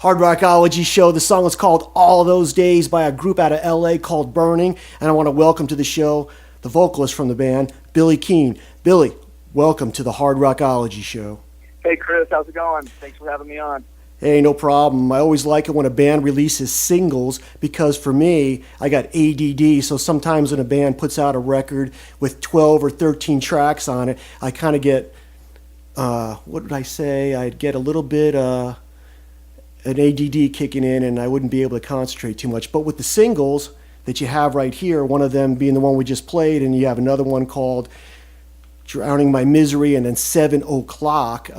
Hard Rockology Show. The song is called All Those Days by a group out of LA called Burning. And I want to welcome to the show the vocalist from the band, Billy Keane. Billy, welcome to the Hard Rockology Show. Hey Chris, how's it going? Thanks for having me on. Hey, no problem. I always like it when a band releases singles because for me, I got ADD, so sometimes when a band puts out a record with 12 or 13 tracks on it, I kind of get, what did I say? I'd get a little bit an ADD kicking in and I wouldn't be able to concentrate too much. But with the singles that you have right here, one of them being the one we just played, and you have another one called Drowning My Misery and then 7 O'Clock,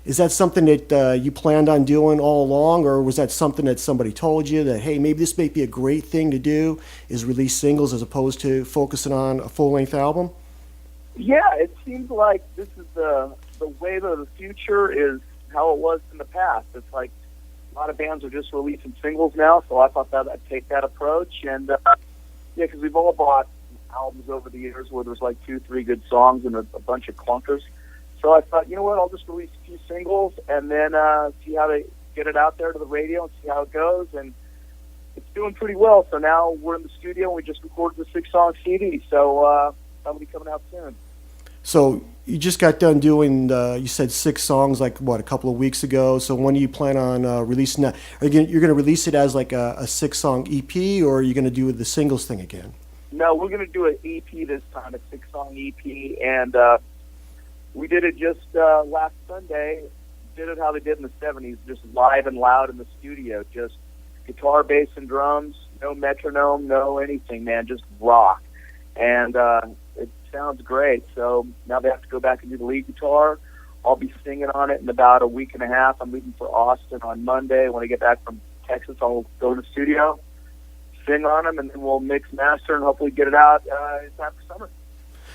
is that something that you planned on doing all along, or was that something that somebody told you that, hey, maybe this may be a great thing to do, is release singles as opposed to focusing on a full-length album? Yeah, it seems like this is the wave of the future is how it was in the past. It's like a lot of bands are just releasing singles now, so I thought that I'd take that approach. And, yeah, because we've all bought albums over the years where there's like 2-3 good songs and a bunch of clunkers. So I thought, you know what, I'll just release a few singles and then see how they get it out there to the radio and see how it goes. And it's doing pretty well. So now we're in the studio and we just recorded the 6-song CD. So that'll be coming out soon. So you just got done doing, you said 6 songs like, what, a couple of weeks ago. So when do you plan on releasing that? You're going to release it as like a 6-song EP, or are you going to do the singles thing again? No, we're going to do an EP this time, a 6-song EP. And we did it just last Sunday. Did it how they did in the 70s, just live and loud in the studio. Just guitar, bass, and drums. No metronome, no anything, man. Just rock. And it sounds great. So now they have to go back and do the lead guitar. I'll be singing on it in about a week and a half. I'm leaving for Austin on Monday. When I get back from Texas, I'll go to the studio, sing on them, and then we'll mix, master, and hopefully get it out in time for summer.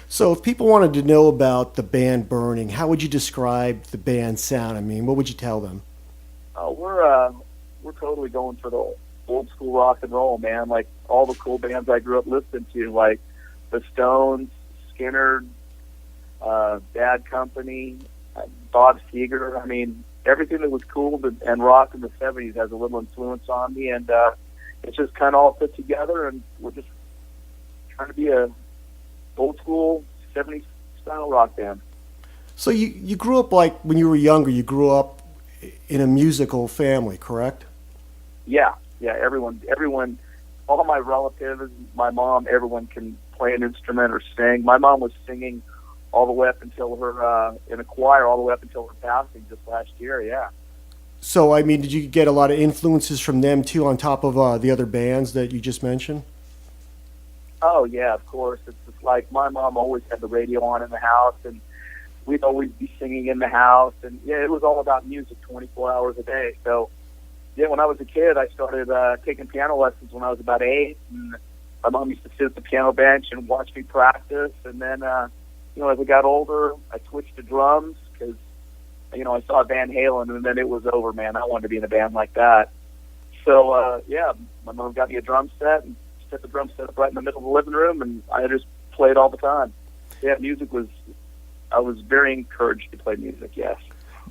So if people wanted to know about the band Burning, how would you describe the band's sound? I mean, what would you tell them? Oh, we're totally going for the old school rock and roll, man. Like all the cool bands I grew up listening to, like the Stones, Skinner, Bad Company, Bob Seger. I mean, everything that was cool and rock in the 70s has a little influence on me, and it's just kind of all put together, and we're just trying to be a old school 70s style rock band. So you grew up, like when you were younger, you grew up in a musical family, correct? Yeah, everyone, all my relatives, my mom, everyone can play an instrument or sing. My mom was singing all the way up until her, in a choir all the way up until her passing just last year, yeah. So, I mean, did you get a lot of influences from them, too, on top of the other bands that you just mentioned? Oh, yeah, of course. It's just like my mom always had the radio on in the house, and we'd always be singing in the house. And, yeah, it was all about music 24 hours a day. So, yeah, when I was a kid, I started taking piano lessons when I was about 8. And my mom used to sit at the piano bench and watch me practice. And then, you know, as I got older, I switched to drums because, you know, I saw Van Halen, and then it was over, man. I wanted to be in a band like that. So, yeah, my mom got me a drum set and set the drum set up right in the middle of the living room, and I just played all the time. Yeah, I was very encouraged to play music, yes.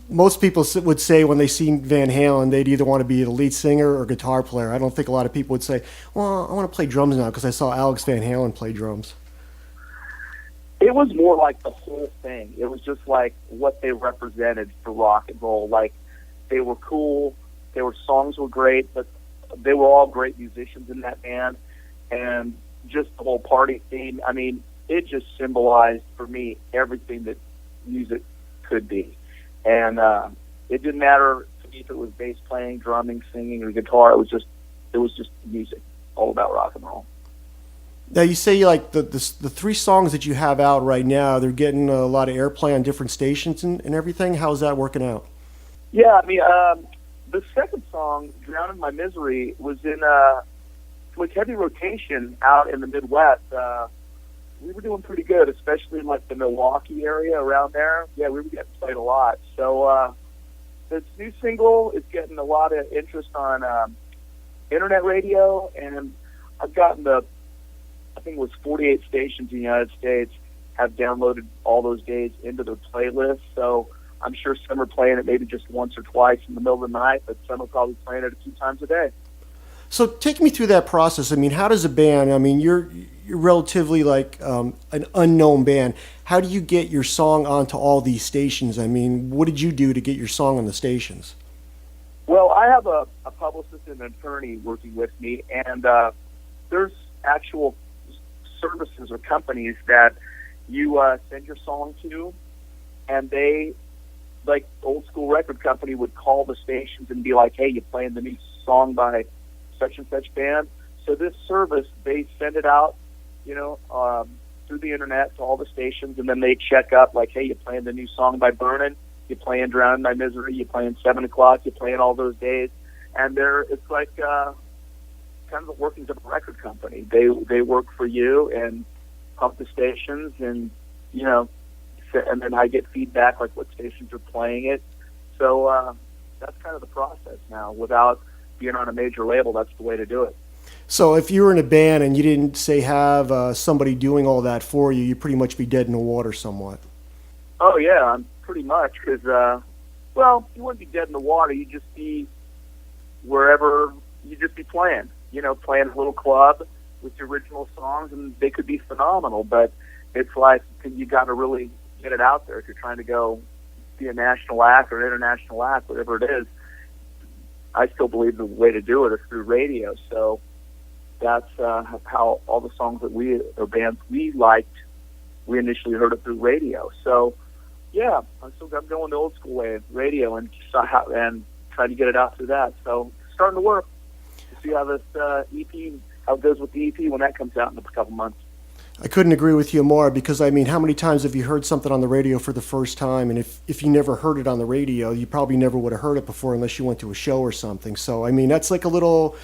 Most people would say when they see Van Halen, they'd either want to be the lead singer or guitar player. I don't think a lot of people would say, well, I want to play drums now because I saw Alex Van Halen play drums. It was more like the whole thing. It was just like what they represented for rock and roll. Like, they were cool, songs were great, but they were all great musicians in that band. And just the whole party theme, I mean, it just symbolized for me everything that music could be. And it didn't matter to me if it was bass playing, drumming, singing, or guitar. It was just music, all about rock and roll. Now, you say like the 3 songs that you have out right now, they're getting a lot of airplay on different stations and everything. How's that working out? Yeah, I mean, the second song, Drowning My Misery, was in with heavy rotation out in the Midwest. We were doing pretty good, especially in like the Milwaukee area around there. Yeah, we were getting played a lot. So this new single is getting a lot of interest on internet radio, and I've gotten I think it was 48 stations in the United States have downloaded all those days into their playlist. So I'm sure some are playing it maybe just once or twice in the middle of the night, but some are probably playing it a few times a day. So take me through that process. I mean, how does a band, I mean, you're relatively like an unknown band. How do you get your song onto all these stations? I mean, what did you do to get your song on the stations? Well, I have a publicist and an attorney working with me, and there's actual services or companies that you send your song to, and they, like old school record company, would call the stations and be like, hey, you playing the new song by such and such band? So this service, they send it out, through the internet to all the stations, and then they check up like, hey, you playing the new song by Burnin? You playing Drown in My Misery? You playing 7 o'clock? You playing all those days? And it's like kind of the workings of a record company. They work for you and pump the stations, and and then I get feedback like what stations are playing it. So that's kind of the process now. Without being on a major label, that's the way to do it. So if you were in a band and you didn't have somebody doing all that for you, you'd pretty much be dead in the water somewhat. Oh yeah, pretty much. Because well, you wouldn't be dead in the water. You'd just be wherever. You'd just be playing. Playing a little club with the original songs, and they could be phenomenal. But it's like you got to really get it out there if you're trying to go be a national act or international act, whatever it is. I still believe the way to do it is through radio. So that's how all the songs that bands we liked, we initially heard it through radio. So yeah, I'm going the old school way, radio, and trying to get it out through that. So it's starting to work. We'll see how this EP, how it goes with the EP when that comes out in a couple months. I couldn't agree with you more, because I mean, how many times have you heard something on the radio for the first time? And if you never heard it on the radio, you probably never would have heard it before unless you went to a show or something. So I mean, that's like a little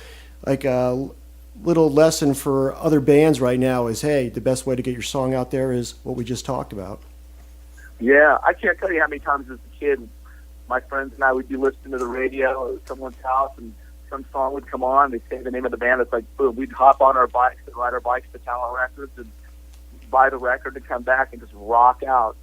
lesson for other bands right now is, hey, the best way to get your song out there is what we just talked about. Yeah, I can't tell you how many times as a kid, my friends and I would be listening to the radio at someone's house, and some song would come on. They'd say the name of the band. It's like, boom, we'd hop on our bikes and ride our bikes to Tower Records and buy the record and come back and just rock out,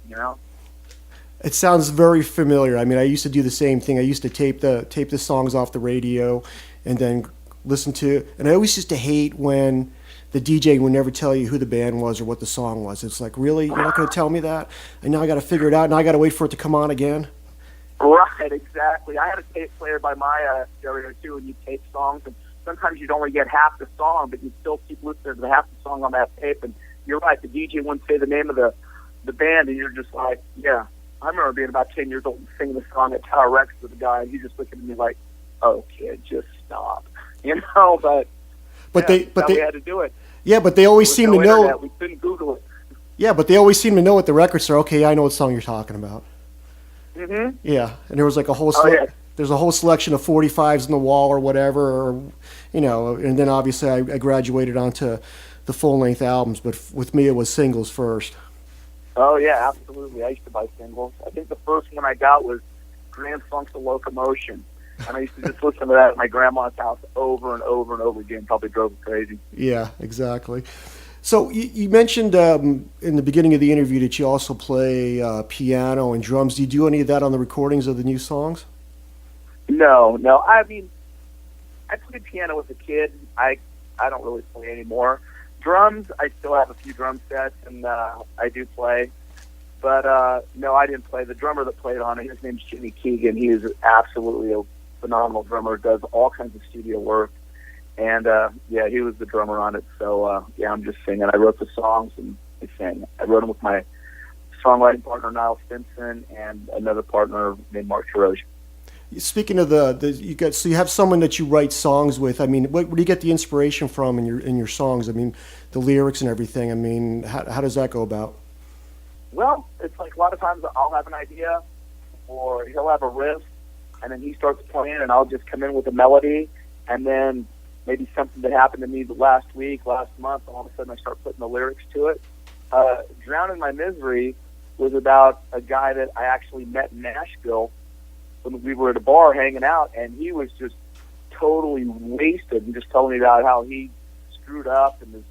It sounds very familiar. I mean, I used to do the same thing. I used to tape the songs off the radio and then listen to, and I always used to hate when the DJ would never tell you who the band was or what the song was. It's like, really? You're not going to tell me that? And now I got to figure it out. Now I got to wait for it to come on again. Right, exactly. I had a tape player by my stereo too, and you tape songs, and sometimes you'd only get half the song, but you'd still keep listening to the half the song on that tape. And you're right, the DJ wouldn't say the name of the band, and you're just like, yeah. I remember being about 10 years old and singing the song at Tower Records with a guy, and he's just looking at me like, "Oh, kid, just stop," But they had to do it. Yeah, but they always seem to know. Internet. We couldn't Google it. Yeah, but they always seem to know what the records are. Okay, I know what song you're talking about. Mm-hmm. Yeah, and there was like a whole there's a whole selection of 45s in the wall or whatever, or and then obviously I graduated onto the full-length albums, but with me it was singles first. Oh yeah, absolutely. I used to buy singles. I think the first one I got was Grand Funk's The Locomotion. And I used to just listen to that at my grandma's house over and over and over again. Probably drove me crazy. Yeah, exactly. So you mentioned in the beginning of the interview that you also play piano and drums. Do you do any of that on the recordings of the new songs? No. I mean, I played piano as a kid. I don't really play anymore. Drums, I still have a few drum sets, and I do play. But no, I didn't play. The drummer that played on it, his name's Jimmy Keegan. He is absolutely a phenomenal drummer, does all kinds of studio work. And, yeah, he was the drummer on it. So, yeah, I'm just singing. I wrote the songs and I sang. I wrote them with my songwriting partner, Niall Stinson, and another partner named Mark Tarosian. Speaking of so you have someone that you write songs with. I mean, where do you get the inspiration from in your songs? I mean, the lyrics and everything. I mean, how does that go about? Well, it's like a lot of times I'll have an idea, or he'll have a riff, and then he starts playing, and I'll just come in with a melody, and then maybe something that happened to me last month, all of a sudden I start putting the lyrics to it. Drown in My Misery was about a guy that I actually met in Nashville when we were at a bar hanging out, and he was just totally wasted and just telling me about how he screwed up and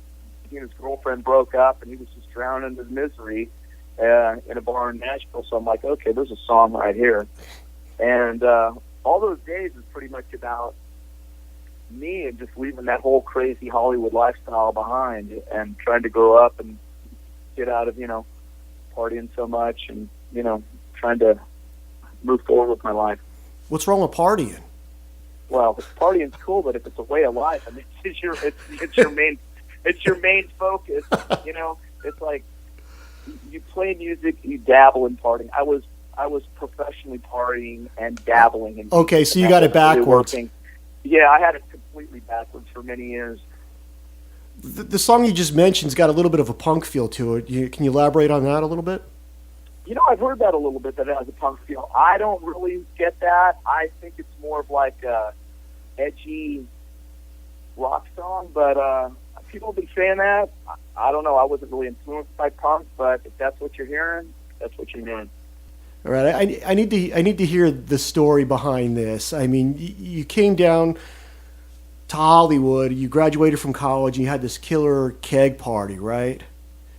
he and his girlfriend broke up, and he was just drowning in his misery. in a bar in Nashville. So I'm like, okay, there's a song right here. And all those days is pretty much about me and just leaving that whole crazy Hollywood lifestyle behind and trying to grow up and get out of, partying so much and, trying to move forward with my life. What's wrong with partying? Well, partying's cool, but if it's a way of life, I mean, it's your main focus. It's like you play music, you dabble in partying. I was professionally partying and dabbling in. Okay, so you got it backwards. Yeah, I had it completely backwards for many years. The song you just mentioned's got a little bit of a punk feel to it. Can you elaborate on that a little bit? I've heard that a little bit, that it has a punk feel. I don't really get that. I think it's more of like a edgy rock song, but people have been saying that. I don't know. I wasn't really influenced by punk, but if that's what you're hearing, that's what you're hearing. All right, I need to hear the story behind this. I mean, you came down to Hollywood, you graduated from college, and you had this killer keg party, right?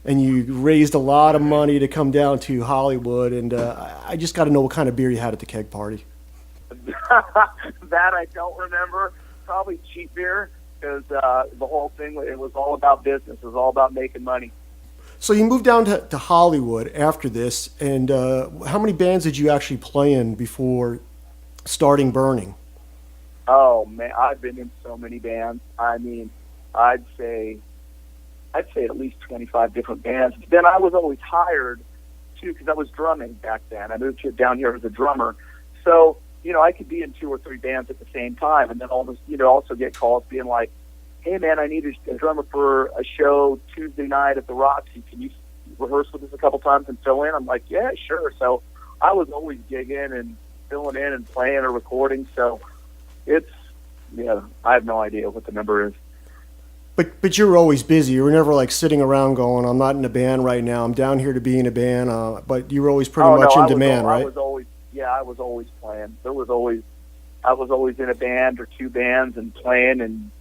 And you raised a lot of money to come down to Hollywood, and I just got to know what kind of beer you had at the keg party. That I don't remember. Probably cheap beer, because the whole thing, it was all about business. It was all about making money. So you moved down to Hollywood after this, and how many bands did you actually play in before starting Burning? Oh, man, I've been in so many bands. I mean, I'd say at least 25 different bands. But then I was always hired, too, because I was drumming back then. I moved down here as a drummer. So, I could be in 2 or 3 bands at the same time, and then also get calls being like, hey, man, I need a drummer for a show Tuesday night at the Roxy. Can you rehearse with us a couple times and fill in? I'm like, yeah, sure. So I was always gigging and filling in and playing or recording. So I have no idea what the number is. But you were always busy. You were never like sitting around going, I'm not in a band right now. I'm down here to be in a band. But you were always pretty much in demand, right? I was always playing. I was always in a band or 2 bands and playing and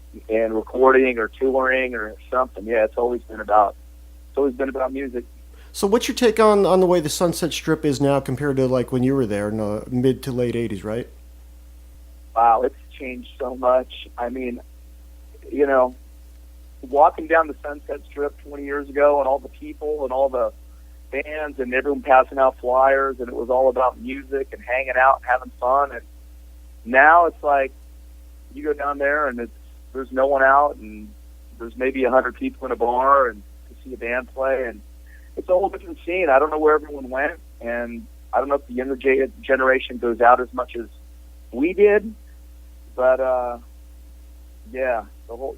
recording or touring or something. Yeah, it's always been about music. So what's your take on the way the Sunset Strip is now compared to like when you were there in the mid to late 80s, right? Wow, it's changed so much. I mean, walking down the Sunset Strip 20 years ago and all the people and all the bands and everyone passing out flyers and it was all about music and hanging out and having fun. And now it's like you go down there and there's no one out and there's maybe 100 people in a bar and to see a band play, and it's a whole different scene. I don't know where everyone went, and I don't know if the younger generation goes out as much as we did, but the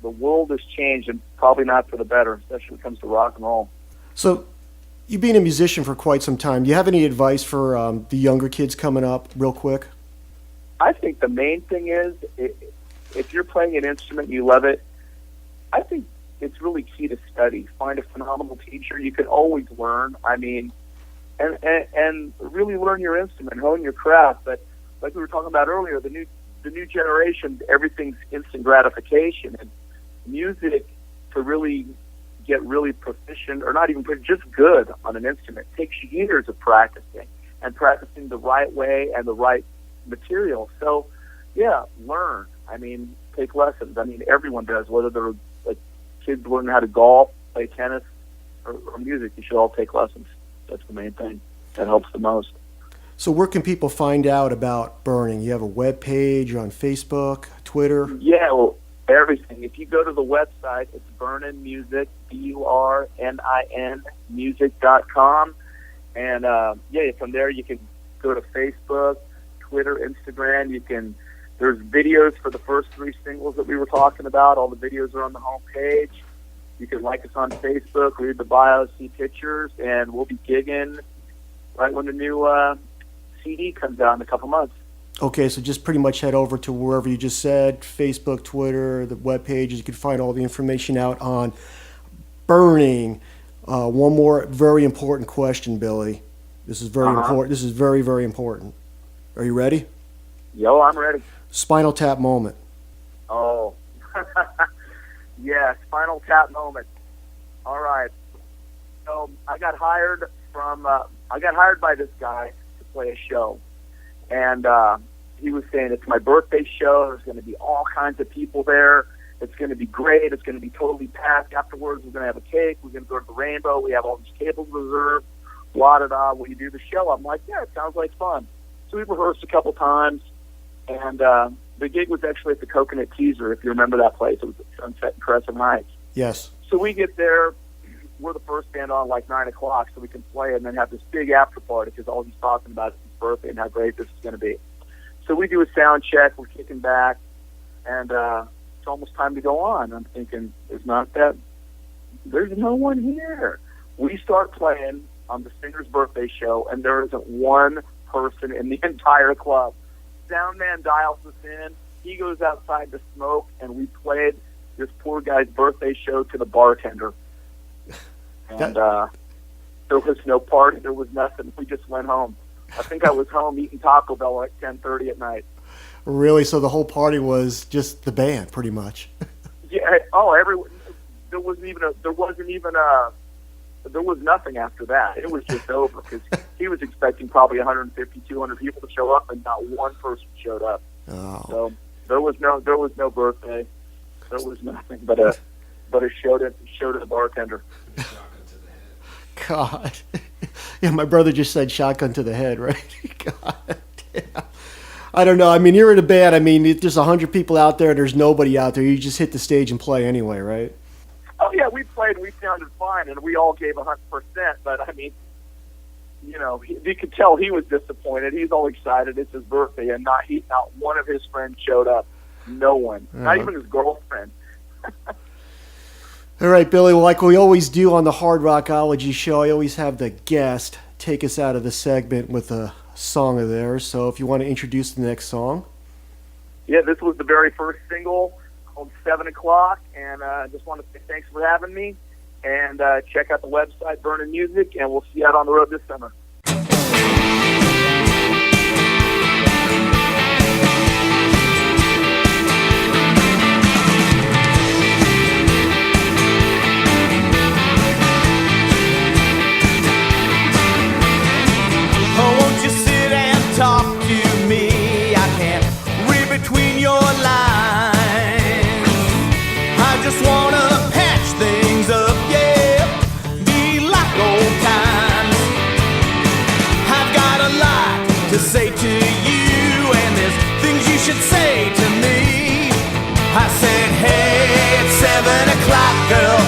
world has changed, and probably not for the better, especially when it comes to rock and roll. So, you being a musician for quite some time, do you have any advice for the younger kids coming up, real quick? I think the main thing is, if you're playing an instrument and you love it, I think it's really key to study. Find a phenomenal teacher. You can always learn. I mean, and really learn your instrument, hone your craft. But like we were talking about earlier, the new generation, everything's instant gratification. And music, to really get really proficient, or not even just good on an instrument, takes years of practicing and practicing the right way and the right material. So, yeah, learn. I mean, take lessons. I mean, everyone does, whether they're like kids learning how to golf, play tennis, or music. You should all take lessons. That's the main thing. That helps the most. So where can people find out about Burning? You have a web page on Facebook, Twitter? Yeah, well, everything. If you go to the website, it's Burnin Music, BURNIN music.com. And, from there you can go to Facebook, Twitter, Instagram. There's videos for the first 3 singles that we were talking about. All the videos are on the homepage. You can like us on Facebook, read the bio, see pictures, and we'll be gigging right when the new CD comes out in a couple months. Okay, so just pretty much head over to wherever you just said, Facebook, Twitter, the web pages. You can find all the information out on Burning. One more very important question, Billy. This is very important. This is very, very important. Are you ready? Yo, I'm ready. Spinal Tap moment. Oh, yeah, Spinal Tap moment. All right. So I got hired from, I got hired by this guy to play a show. And he was saying, it's my birthday show. There's going to be all kinds of people there. It's going to be great. It's going to be totally packed. Afterwards, we're going to have a cake. We're going to go to the Rainbow. We have all these tables reserved. Blah, da, da. Will you do the show? I'm like, yeah, it sounds like fun. So we rehearsed a couple times. And the gig was actually at the Coconut Teaser, if you remember that place. It was at Sunset and Crescent Heights. Yes. So we get there. We're the first band on like 9 o'clock, so we can play and then have this big after party because all he's talking about is his birthday and how great this is going to be. So we do a sound check. We're kicking back, and it's almost time to go on. I'm thinking, there's no one here. We start playing on the singer's birthday show, and there isn't one person in the entire club. Sound man dials us in. He goes outside to smoke, and we played this poor guy's birthday show to the bartender. And there was no party. There was nothing. We just went home. I think I was home eating Taco Bell at 10:30 at night. Really? So the whole party was just the band, pretty much. Yeah. Oh, everyone. There wasn't even there was nothing after that. It was just over because he was expecting probably 150, 200 people to show up, and not one person showed up. Oh. So there was no birthday. There was nothing but a show to the bartender. God. Yeah, my brother just said shotgun to the head, right? God damn. I don't know. I mean, you're in a band. I mean, if there's 100 people out there, there's nobody out there. You just hit the stage and play anyway, right? Oh, yeah, we played. We sounded fine, and we all gave 100%. But, I mean, you know, you could tell he was disappointed. He's all excited. It's his birthday, and not one of his friends showed up. No one. Not even his girlfriend. All right, Billy. Well, like we always do on the Hard Rockology Show, I always have the guest take us out of the segment with a song of theirs. So if you want to introduce the next song. Yeah, this was the very first single called 7 O'Clock, and I just want to say thanks for having me. And check out the website, Burnin Music, and we'll see you out on the road this summer. Talk to me, I can't read between your lines. I just wanna patch things up, yeah, be like old times. I've got a lot to say to you, and there's things you should say to me. I said, hey, it's 7 o'clock, girl,